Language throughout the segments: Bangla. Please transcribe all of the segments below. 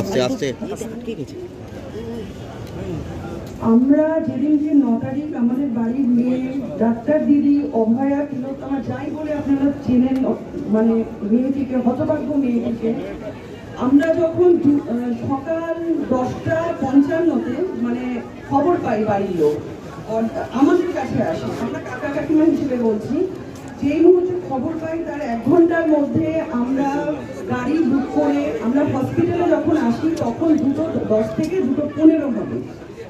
আস্তে আস্তে আমরা যেদিন যে 9 তারিখ আমাদের বাড়ির মেয়ে ডাক্তার দিদি অভয়া তিলোত্তমা যাই বলে আপনারা চেনেন, মানে মেয়েটিকে, হতভাগ্য মেয়েটিকে, আমরা যখন সকাল 10:55-তে মানে খবর পাই, বাড়ির লোক আমাদের কাছে আসে, আমরা কাকা কাকিমা হিসেবে বলছি, যেই মুহূর্তে খবর পাই তার 1 ঘন্টার মধ্যে আমরা গাড়ি বুক করে আমরা হসপিটালে যখন আসি তখন 2:10 থেকে 2:15 হবে।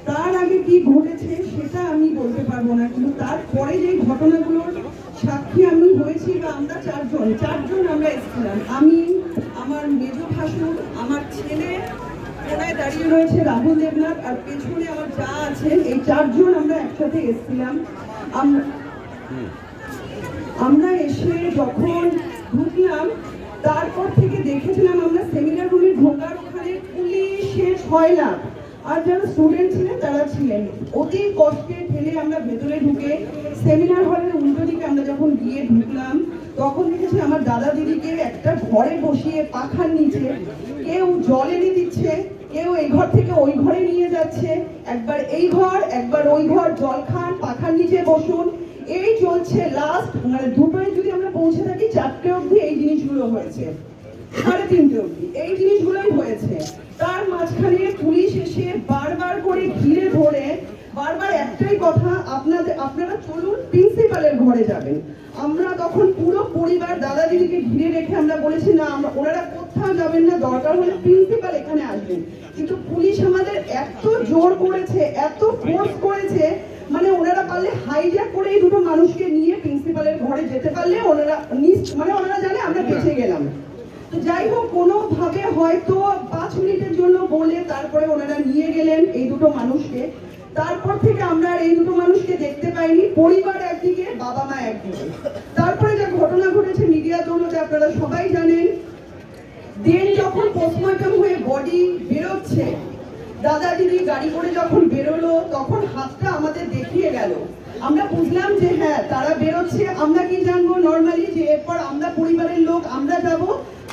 তার আগে কি ঘটেছে সেটা আমি বলতে পারবো না, কিন্তু তারপরে যে ঘটনাগুলোর সাক্ষী আমি হয়েছি, বা আমরা চারজন আমরা এসেছিলাম, আমি, আমার মেজ ভাসুর, আমার ছেলে কোনায় দাঁড়িয়ে রয়েছে রাহুল দেবনাথ, আর পেছনে আমার যা আছেন, এই 4 জন আমরা একসাথে এসেছিলাম। আমরা এসে যখন ঢুকলাম তারপর থেকে দেখেছিলাম আমরা সেমিনার রুমে ঢোকার ওখানে পুলিশের 6 লাখ, আর যারা স্টুডেন্ট ছিলেন তারা ছিলেন। অতি কষ্টে ঠেলে আমরা ভেতরে ঢুকে সেমিনার হলের উল্টো দিকে আমরা যখন গিয়ে ঢুকলাম তখন দেখেছি আমার দাদা দিদিকে একটা ঘরে বসিয়ে পাখার নিচে কেউ জল এনে দিচ্ছে, কেউ এই ঘর থেকে ওই ঘরে নিয়ে যাচ্ছে, একবার এই ঘর একবার ওই ঘর, জল খান, পাখার নিচে বসুন, এই চলছে। লাস্ট মানে 2টায় যদি আমরা পৌঁছে থাকি 4টে অবধি এই জিনিসগুলো হয়েছে, 3:30 অবধি এই জিনিসগুলোই হয়েছে। তার মাঝখানে পুলিশ এসে বারবার করে ঘিরে ধরে বারবার একটাই কথা, আপনারা চলুন প্রিন্সিপালের ঘরে যাবেন। আমরা তখন পুরো পরিবার দাদা দিদিকে ঘিরে রেখে আমরা বলেছি না, ওনারা কোথাও যাবেন না, দরকার হলে প্রিন্সিপাল এখানে আসবেন। কিন্তু পুলিশ আমাদের এত জোর করেছে, এত ফোর্স করেছে, মানে ওনারা পারলে হাইজ্যাক করে এই 2টো মানুষকে নিয়ে প্রিন্সিপালের ঘরে যেতে পারলে ওনারা জানে আমরা বেঁচে গেলাম। তো যাই হোক, কোনোভাবে হয়তো 5 মিনিটের জন্য বলে তারপরে ওনারা নিয়ে গেলেন এই 2টো মানুষকে। তারপর থেকে আমরা আর এই 2টো মানুষকে দেখতে পাইনি, পরিবার একদিকে, বাবা মা একদিকে। তারপরে যে ঘটনা ঘটেছে মিডিয়া দৌলতে আপনারা সবাই জানেন। দেন যখন পোস্টমর্টম হয়ে বডি বেরোচ্ছে, দাদা দিদি গাড়ি করে যখন বেরোলো তখন হাতটা আমাদের দেখিয়ে গেল। আমরা বুঝলাম যে হ্যাঁ তারা বেরোচ্ছে, আমরা কি জানবো নর্মালি যে এরপর আমরা পরিবারের লোক আমরা যাব,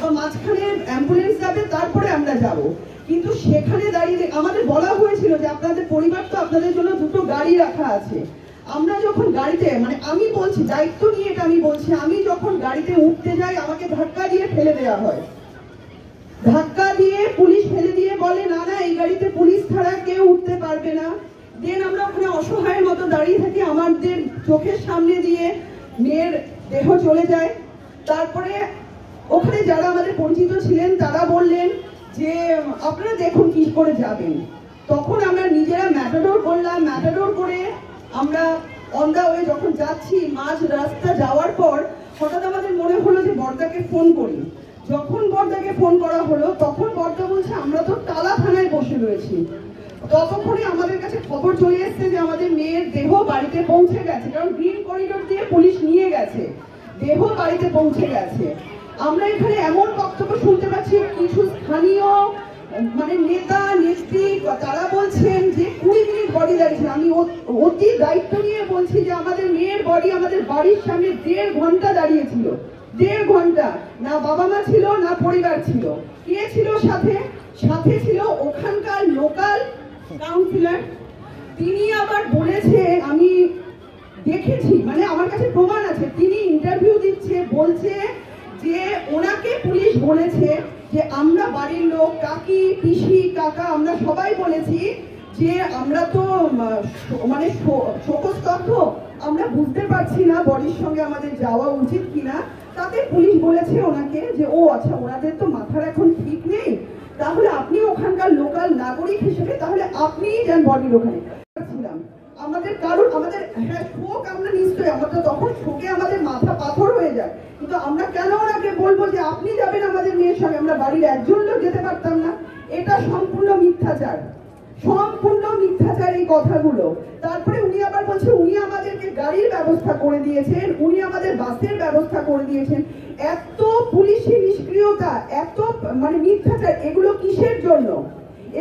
বা মাঝখানে অ্যাম্বুলেন্স যাবে তারপরে আমরা যাব। কিন্তু সেখানে দাঁড়িয়ে আমাদের বলা হয়েছিল যে আপনাদের পরিবার তো, আপনাদের জন্য 2টো গাড়ি রাখা আছে। আমরা যখন গাড়িতে, মানে আমি বলছি দায়িত্ব নিয়ে, এটা আমি বলছি, আমি যখন গাড়িতে উঠতে যাই আমাকে ধাক্কা দিয়ে ফেলে দেওয়া হয়, ধাক্কা দিয়ে পুলিশ ফেলে দিয়ে বলে না না এই গাড়িতে পুলিশ ছাড়া কেউ উঠতে পারবে না। দেন আমরা ওখানে অসহায়ের মতো দাঁড়িয়ে থাকি, আমাদের চোখের সামনে দিয়ে মেয়ের দেহ চলে যায়। তারপরে ওখানে যারা আমাদের পরিচিত ছিলেন তারা বললেন যে আপনারা দেখুন কি করে যাবেন। তখন আমরা নিজেরা ম্যাটাডোর করলাম, ম্যাটাডোর করে আমরা অন দা ওয়ে যখন যাচ্ছি, মাঝ রাস্তা যাওয়ার পর হঠাৎ আমাদের মনে হলো যে বর্দাকে ফোন করি। যখন বর্দাকে ফোন করা হলো তখন বর্দা বলছে আমরা তো টালা থানায় বসে রয়েছি। ততক্ষণে আমাদের কাছে খবর চলে এসেছে যে আমাদের মেয়ের দেহ বাড়িতে পৌঁছে গেছে, কারণ গ্রিন করিডোর দিয়ে পুলিশ নিয়ে গেছে, দেহ বাড়িতে পৌঁছে গেছে। আমরা এখানে এমন বক্তব্য শুনতে পাচ্ছি কিছু স্থানীয় মানে নেতা নেত্রী, তারা বলছেন যে 20 মিনিট বডি দাঁড়িয়েছে। আমি অতি দায়িত্ব নিয়ে বলছি যে আমাদের মেয়ের বডি আমাদের বাড়ির সামনে 1.5 ঘন্টা দাঁড়িয়েছিল, 1.5 ঘন্টা। না বাবা মা ছিল না পরিবার ছিল। কে ছিল সাথে? সাথে ছিল ওখানকার লোকাল কাউন্সিলর। তিনি আবার বলেছে, আমি দেখেছি, মানে আমার কাছে প্রমাণ আছে, তিনি ইন্টারভিউ দিচ্ছে, বলছে যে ওনাকে পুলিশ বলেছে যে আমরা বাড়ির লোক, কাকি পিসি কাকা আমরা সবাই বলেছি যে আমরা তো মানে শোকস্তব্ধ, আমরা বুঝতে পারছি না বডির সঙ্গে আমাদের যাওয়া উচিত কিনা। তাতে পুলিশ বলেছে ওনাকে যে ও আচ্ছা ওনাদের তো মাথার এখন ঠিক নেই, তাহলে আপনি ওখানকার লোকাল নাগরিক হিসেবে তাহলে আপনিই যান বডির ওখানে। আমাদের কারণ আমাদের হ্যাঁ শোক, আমরা নিশ্চয়ই, আমরা তো তখন শোকে আমাদের মাথা পাথর হয়ে যায়, কিন্তু আমরা কেন ওনাকে বলবো যে আপনি যাবেন আমাদের মেয়ের সঙ্গে? আমরা বাড়ির একজন লোক যেতে পারতাম না? এটা সম্পূর্ণ মিথ্যাচার, সম্পূর্ণ মিথ্যাচার এই কথাগুলো। তারপরে উনি আবার বলছে উনি আমাদেরকে গাড়ির ব্যবস্থা করে দিয়েছেন, উনি আমাদের বাসের ব্যবস্থা করে দিয়েছেন। এত পুলিশি নিষ্ক্রিয়তা, এত মানে মিথ্যাচার, এগুলো কিসের জন্য?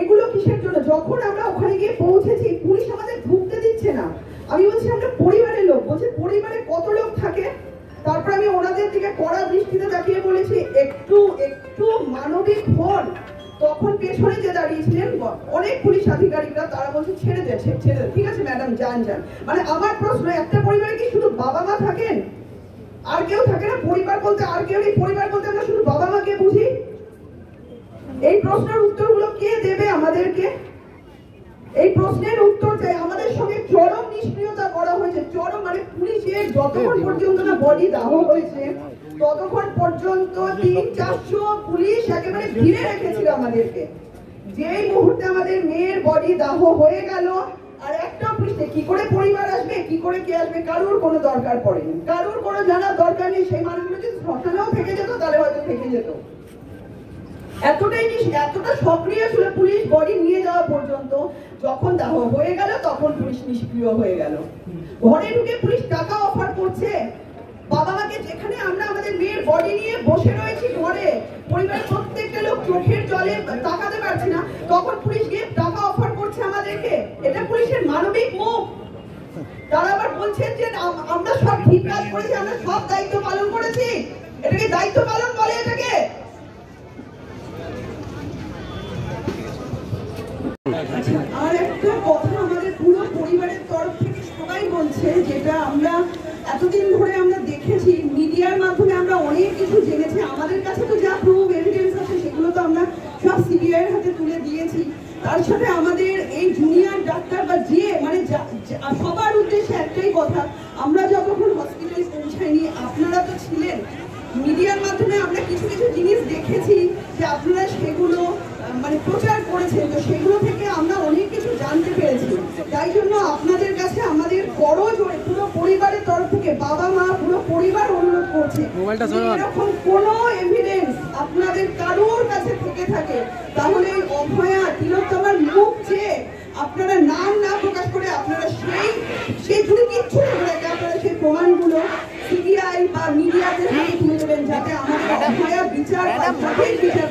এগুলো কিসের জন্য? যখন আমরা ওখানে গিয়ে পৌঁছেছি পুলিশ আমাদের ঢুকতে দিচ্ছে না। আমি বলছি আমরা পরিবারের লোক, বলছে পরিবারে কত লোক থাকে? তারপর আমি ওনাদের দিকে কড়া দৃষ্টিতে তাকিয়ে বলেছি একটু পেছনে যে দাঁড়িয়েছিলেন অনেক পুলিশ আধিকারিকরা তারা বলছে ছেড়ে দে, ঠিক আছে ম্যাডাম যান। মানে আমার প্রশ্ন, একটা পরিবারে কি শুধু বাবা মা থাকেন, আর কেউ থাকে না? পরিবার বলতে আর কেউ নেই? পরিবার বলতে আমরা শুধু বাবা মাকে বুঝি? এই প্রশ্নের উত্তরগুলো কে দেবে আমাদেরকে? এই প্রশ্নের উত্তর চাই। আমাদের সঙ্গে চরম নিষ্ক্রিয়তা করা হয়েছে, চরম। মানে পুলিশের যতক্ষণ পর্যন্ত না বডি দাহ হয়েছে ততক্ষণ পর্যন্ত 300-400 পুলিশ একেবারে ঘিরে রেখেছিল আমাদেরকে। যেই মুহূর্তে আমাদের মেয়ের বডি দাহ হয়ে গেল, আর একটা পুলিশ কি করে পরিবার আসবে, কি করে কে আসবে, কারোর কোনো দরকার পড়েনি, কারোর কোনো জানার দরকার নেই। সেই মানুষগুলো যদি শ্মশানেও থেকে যেত তাহলে হয়তো থেকে যেত। এতটা সক্রিয় ছিল পুলিশ বডি নিয়ে যাওয়া পর্যন্ত। যখন দাহ হয়ে গেল তখন পুলিশ নিষ্ক্রিয় হয়ে গেল। ঘরে ঢুকে পুলিশ টাকা অফার করছে বাবা মাকে। যেখানে আমরা আমাদের মেয়ের বডি নিয়ে বসে রয়েছি ঘরে, পরিবারের প্রত্যেকটা লোক চোখের জলে তাকাতে পারছি না, তখন পুলিশ গিয়ে টাকা অফার করছে আমাদেরকে। এটা পুলিশের মানবিক মুখ। তারা আবার বলছেন যে আমরা সব ঠিক কাজ করেছি, আমরা সব দায়িত্ব পালন করেছি। এটাকে দায়িত্ব পালন বলে? এটাকে আর একটা কথা আমাদের পুরো পরিবারের তরফ থেকে সবাই বলছে, যেটা আমরা এতদিন ধরে আমরা দেখেছি, মিডিয়ার মাধ্যমে আমরা অনেক কিছু জেনেছি। আমাদের কাছে তো যা প্রুফ এভিডেন্স আছে সেগুলো তো আমরা সব সিবিআই এর হাতে তুলে দিয়েছি। তার সাথে আমাদের এই জুনিয়র ডাক্তার বা মানে সবার উদ্দেশ্যে একটাই কথা, আমরা যতক্ষণ হসপিটালে পৌঁছাইনি আপনারা তো ছিলেন। মিডিয়ার মাধ্যমে আমরা কিছু কিছু জিনিস দেখেছি যে আপনারা সেগুলো মানে প্রচার করেছেন, তো সেগুলো থেকে আমরা অনেক কিছু জানতে পেরেছি। তাই জন্য আপনাদের কাছে আমাদের করজোড়ে পুরো পরিবারের তরফ থেকে, বাবা মা পুরো পরিবার অনুরোধ করছে, এরকম কোনো এভিডেন্স আপনাদের কারোর কাছে থেকে থাকে তাহলে অভয়া তিলোত্তমার মুখ চেয়ে আপনারা নাম না প্রকাশ করে আপনারা সেই যদি কিচ্ছু না করে আপনারা সেই প্রমাণগুলো সিবিআই বা মিডিয়াতে তুলে দেবেন, যাতে আমাদের অভয়া বিচার সঠিক বিচার